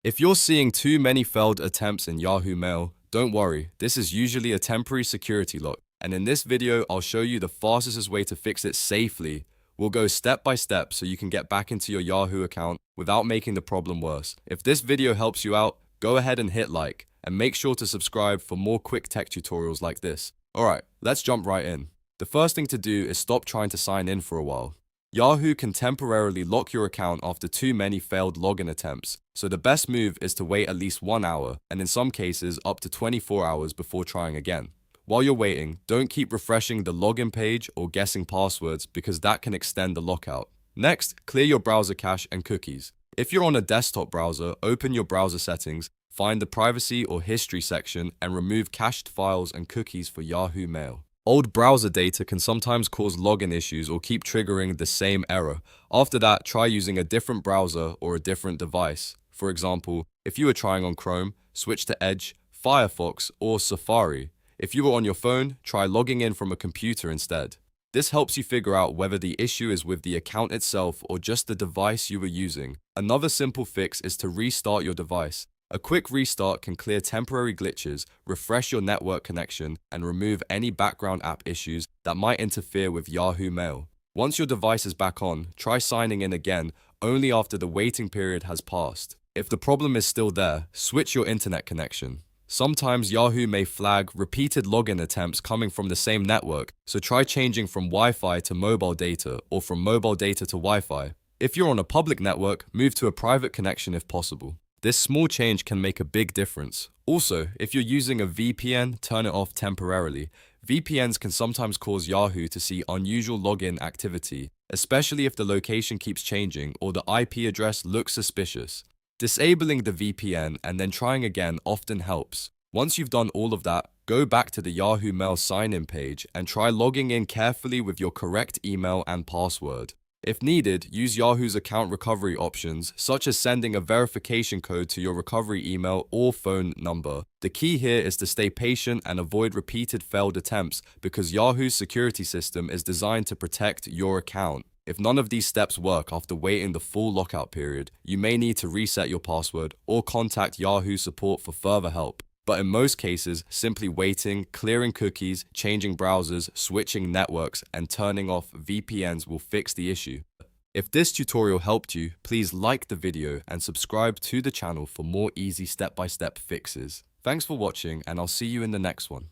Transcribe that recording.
If you're seeing too many failed attempts in Yahoo Mail, don't worry, this is usually a temporary security lock, and in this video I'll show you the fastest way to fix it safely. We'll go step by step so you can get back into your Yahoo account without making the problem worse. If this video helps you out, go ahead and hit like, and make sure to subscribe for more quick tech tutorials like this. Alright, let's jump right in. The first thing to do is stop trying to sign in for a while. Yahoo can temporarily lock your account after too many failed login attempts, so the best move is to wait at least 1 hour, and in some cases up to 24 hours before trying again. While you're waiting, don't keep refreshing the login page or guessing passwords because that can extend the lockout. Next, clear your browser cache and cookies. If you're on a desktop browser, open your browser settings, find the privacy or history section, and remove cached files and cookies for Yahoo Mail. Old browser data can sometimes cause login issues or keep triggering the same error. After that, try using a different browser or a different device. For example, if you were trying on Chrome, switch to Edge, Firefox, or Safari. If you were on your phone, try logging in from a computer instead. This helps you figure out whether the issue is with the account itself or just the device you were using. Another simple fix is to restart your device. A quick restart can clear temporary glitches, refresh your network connection, and remove any background app issues that might interfere with Yahoo Mail. Once your device is back on, try signing in again only after the waiting period has passed. If the problem is still there, switch your internet connection. Sometimes Yahoo may flag repeated login attempts coming from the same network, so try changing from Wi-Fi to mobile data or from mobile data to Wi-Fi. If you're on a public network, move to a private connection if possible. This small change can make a big difference. Also, if you're using a VPN, turn it off temporarily. VPNs can sometimes cause Yahoo to see unusual login activity, especially if the location keeps changing or the IP address looks suspicious. Disabling the VPN and then trying again often helps. Once you've done all of that, go back to the Yahoo Mail sign-in page and try logging in carefully with your correct email and password. If needed, use Yahoo's account recovery options, such as sending a verification code to your recovery email or phone number. The key here is to stay patient and avoid repeated failed attempts because Yahoo's security system is designed to protect your account. If none of these steps work after waiting the full lockout period, you may need to reset your password or contact Yahoo support for further help. But in most cases, simply waiting, clearing cookies, changing browsers, switching networks, and turning off VPNs will fix the issue. If this tutorial helped you, please like the video and subscribe to the channel for more easy step-by-step fixes. Thanks for watching, and I'll see you in the next one.